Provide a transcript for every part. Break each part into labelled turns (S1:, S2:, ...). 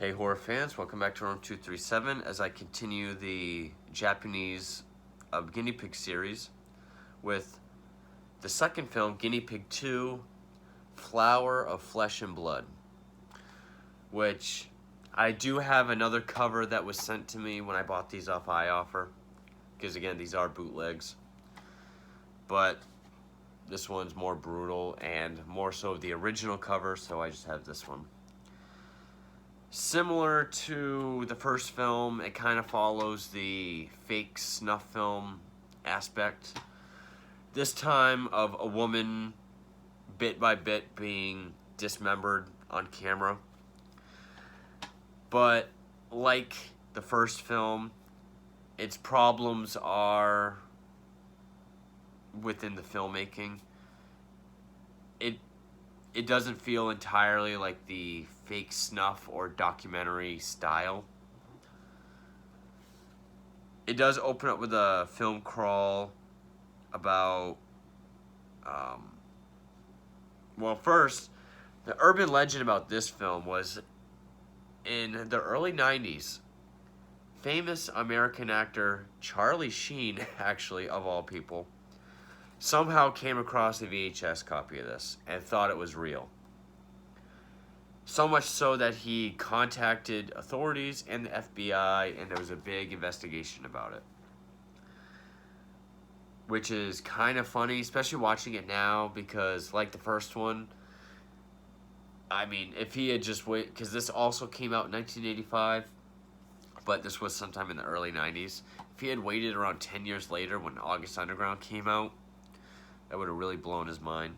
S1: Hey horror fans, welcome back to Room 237 as I continue the Japanese Guinea Pig series with the second film, Guinea Pig 2, Flower of Flesh and Blood, which I do have another cover that was sent to me when I bought these off iOffer, because again, these are bootlegs, but this one's more brutal and more so the original cover, so I just have this one. Similar to the first film, it kind of follows the fake snuff film aspect. This time of a woman bit by bit being dismembered on camera. But like the first film, its problems are within the filmmaking. It doesn't feel entirely like the fake snuff or documentary style. It does open up with a film crawl about, well, first, the urban legend about this film was in the early 90s, famous American actor Charlie Sheen, actually, of all people, somehow came across a VHS copy of this and thought it was real. So much so that he contacted authorities and the FBI, and there was a big investigation about it. Which is kind of funny, especially watching it now, because like the first one, I mean, if he had just waited, because this also came out in 1985, but this was sometime in the early 90s. If he had waited around 10 years later when August Underground came out, that would have really blown his mind.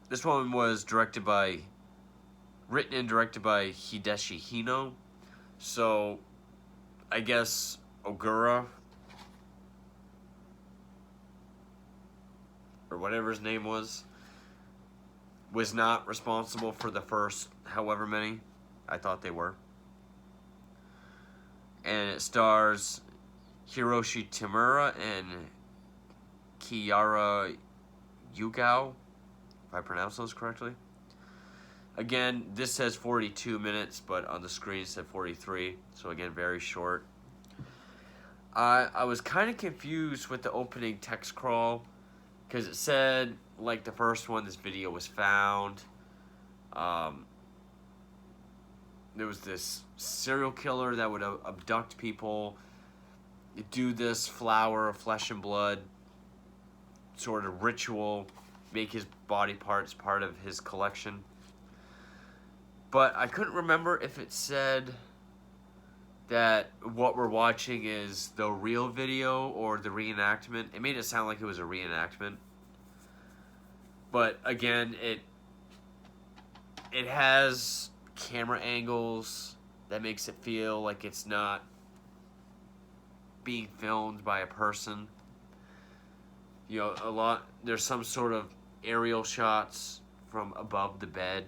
S1: This one was written and directed by Hideshi Hino. So, I guess Ogura, or whatever his name was not responsible for the first however many. I thought they were. And it stars Hiroshi Tamura and Kiara Yugao, if I pronounce those correctly. Again, this says 42 minutes, but on the screen it said 43, so again, very short. I was kind of confused with the opening text crawl, because it said, like the first one, this video was found. There was this serial killer that would abduct people, do this flower of flesh and blood sort of ritual, make his body parts part of his collection. But I couldn't remember if it said that what we're watching is the real video or the reenactment. It made it sound like it was a reenactment. But again, it has camera angles that makes it feel like it's not being filmed by a person. You know, there's some sort of aerial shots from above the bed.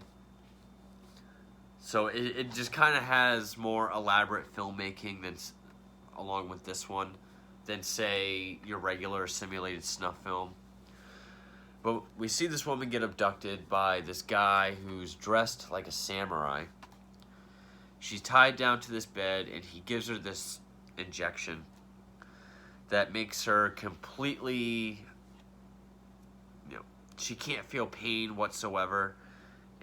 S1: So it just kind of has more elaborate filmmaking along with this one than, say, your regular simulated snuff film. But we see this woman get abducted by this guy who's dressed like a samurai. She's tied down to this bed, and he gives her this injection that makes her completely, she can't feel pain whatsoever.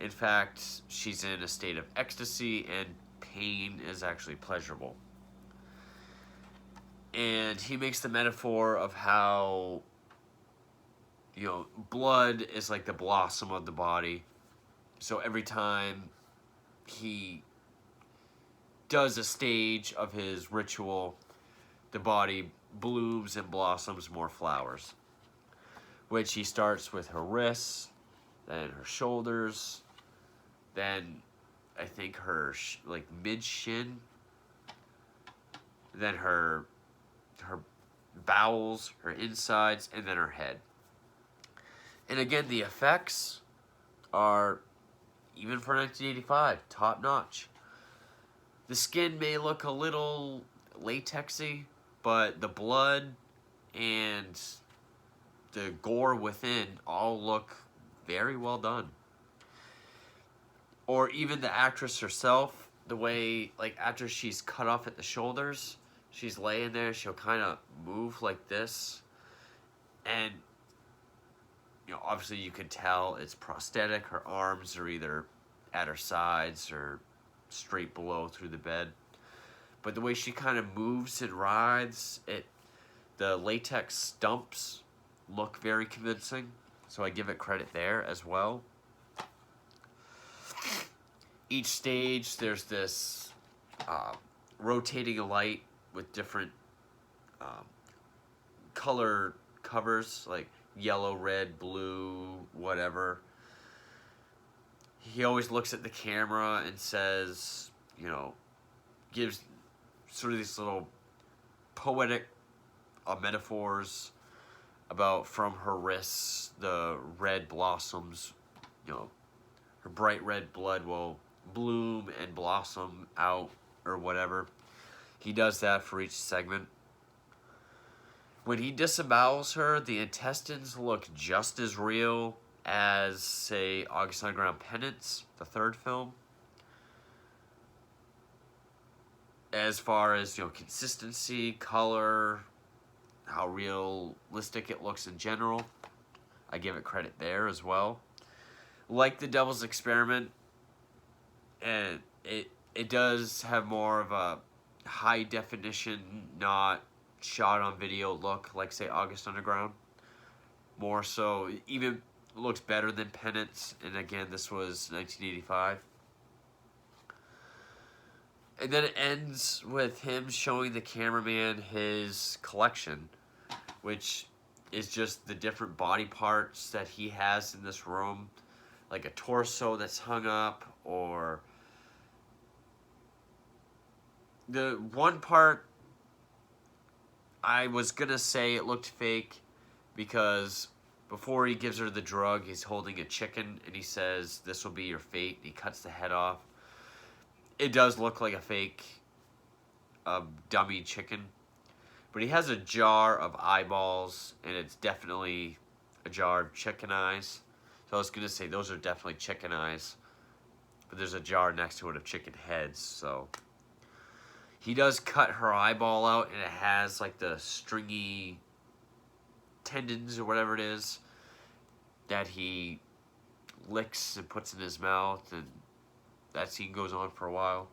S1: In fact, she's in a state of ecstasy, and pain is actually pleasurable. And he makes the metaphor of how, blood is like the blossom of the body. So every time he does a stage of his ritual, the body blooms and blossoms more flowers. Which he starts with her wrists, then her shoulders, then I think her mid-shin, then her bowels, her insides, and then her head. And again, the effects are, even for 1985, top notch. The skin may look a little latexy, but the blood and the gore within all look very well done. or even the actress herself, the way, like, after she's cut off at the shoulders, she's laying there, she'll kind of move like this, and, you know, obviously you could tell it's prosthetic. Her arms are either at her sides or straight below through the bed. But the way she kind of moves and writhes, the latex stumps look very convincing, so I give it credit there as well. Each stage, there's this rotating light with different color covers, like yellow, red, blue, whatever. He always looks at the camera and says, you know, gives sort of these little poetic metaphors about from her wrists, the red blossoms, you know, her bright red blood will bloom and blossom out or whatever. He does that for each segment. When he disembowels her, the intestines look just as real as, say, August Underground Penance, the third film. As far as, you know, consistency, color, how realistic it looks in general, I give it credit there as well. Like The Devil's Experiment, and it does have more of a high definition, not shot on video look like, say, August Underground. More so, even looks better than Penance, and again, this was 1985. And then it ends with him showing the cameraman his collection, which is just the different body parts that he has in this room, like a torso that's hung up, or the one part I was gonna say it looked fake because before he gives her the drug, he's holding a chicken and he says, "This will be your fate." He cuts the head off. It does look like a fake dummy chicken. But he has a jar of eyeballs, and it's definitely a jar of chicken eyes. So I was going to say those are definitely chicken eyes. But there's a jar next to it of chicken heads, so. He does cut her eyeball out, and it has like the stringy tendons or whatever it is that he licks and puts in his mouth, and that scene goes on for a while.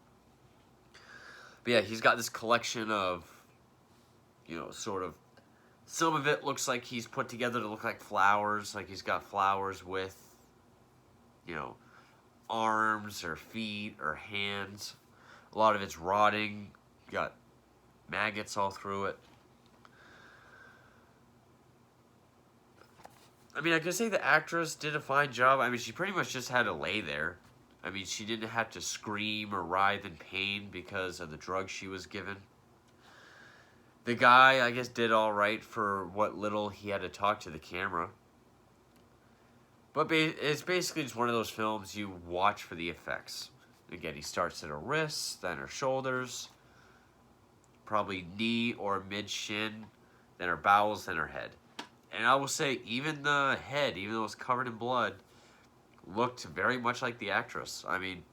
S1: But yeah, he's got this collection of, you know, sort of, some of it looks like he's put together to look like flowers, like he's got flowers with, you know, arms or feet or hands. A lot of it's rotting, got maggots all through it. I mean, I could say the actress did a fine job. I mean, she pretty much just had to lay there. I mean, she didn't have to scream or writhe in pain because of the drugs she was given. The guy, I guess, did all right for what little he had to talk to the camera. But it's basically just one of those films you watch for the effects. Again, he starts at her wrists, then her shoulders, probably knee or mid-shin, then her bowels, then her head. And I will say, even the head, even though it was covered in blood, looked very much like the actress. I mean,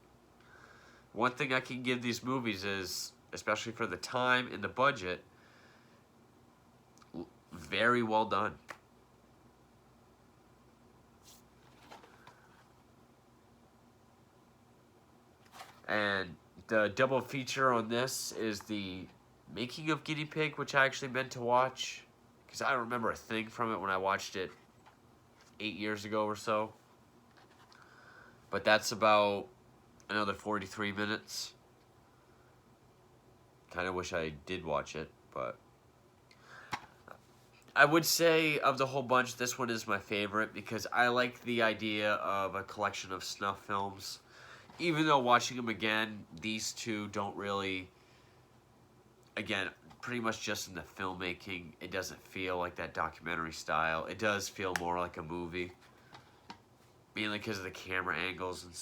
S1: one thing I can give these movies is, especially for the time and the budget, very well done. And the double feature on this is the making of Guinea Pig, which I actually meant to watch, because I don't remember a thing from it when I watched it 8 years ago or so. But that's about another 43 minutes. Kind of wish I did watch it, but I would say of the whole bunch, this one is my favorite because I like the idea of a collection of snuff films. Even though watching them again, these two don't really, again, pretty much just in the filmmaking, it doesn't feel like that documentary style. It does feel more like a movie. Mainly because of the camera angles and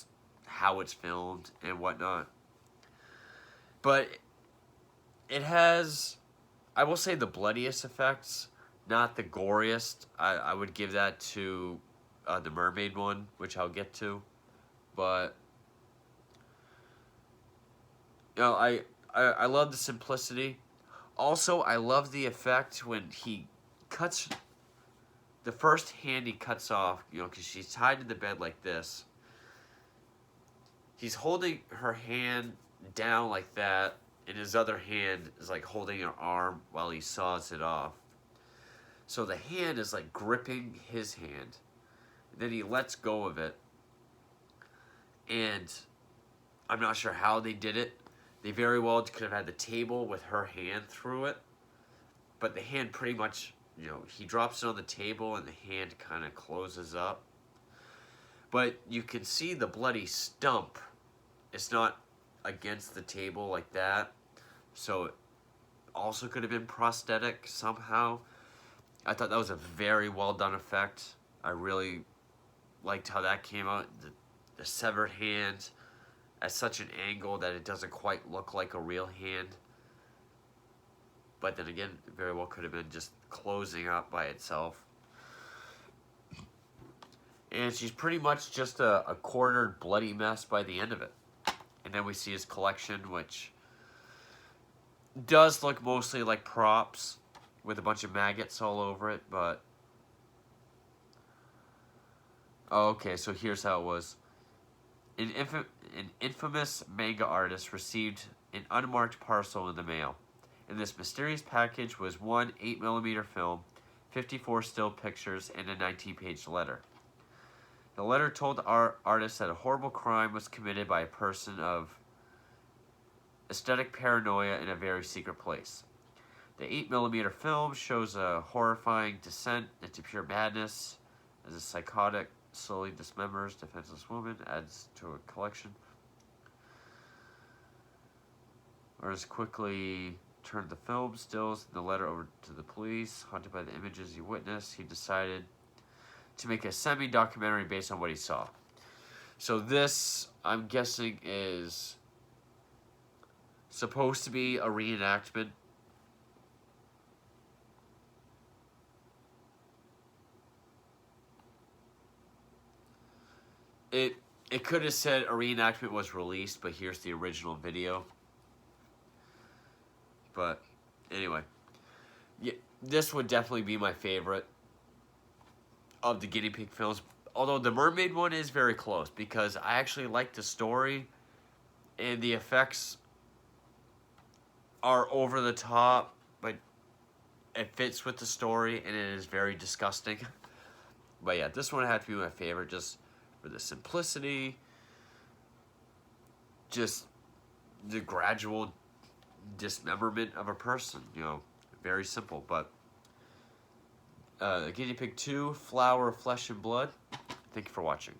S1: how it's filmed and whatnot. But it has, I will say, the bloodiest effects, not the goriest. I would give that to the mermaid one, which I'll get to. But You know, I love the simplicity. Also, I love the effect when he cuts the first hand he cuts off, you know, because she's tied to the bed like this. He's holding her hand down like that, and his other hand is like holding her arm while he saws it off. So the hand is like gripping his hand. And then he lets go of it. And I'm not sure how they did it. They very well could have had the table with her hand through it. But the hand pretty much, you know, he drops it on the table and the hand kind of closes up. But you can see the bloody stump. It's not against the table like that. So it also could have been prosthetic somehow. I thought that was a very well done effect. I really liked how that came out. The severed hand at such an angle that it doesn't quite look like a real hand. But then again, it very well could have been just closing up by itself. And she's pretty much just a cornered, bloody mess by the end of it. And then we see his collection, which does look mostly like props with a bunch of maggots all over it, but... Oh, okay, so here's how it was. An infamous manga artist received an unmarked parcel in the mail. In this mysterious package was one 8mm film, 54 still pictures, and a 19-page letter. The letter told the artist that a horrible crime was committed by a person of aesthetic paranoia in a very secret place. The 8mm film shows a horrifying descent into pure madness as a psychotic slowly dismembers defenseless woman, adds to a collection. Artist quickly turned the film stills and the letter over to the police. Haunted by the images he witnessed, he decided to make a semi-documentary based on what he saw. So this, I'm guessing, is supposed to be a reenactment. It could have said a reenactment was released, but here's the original video. But anyway, yeah, this would definitely be my favorite of the guinea pig films. Although the mermaid one is very close because I actually like the story and the effects are over the top, but it fits with the story and it is very disgusting. But yeah, this one had to be my favorite just for the simplicity, just the gradual dismemberment of a person, you know, very simple. But Guinea Pig 2, Flower of Flesh and Blood. Thank you for watching.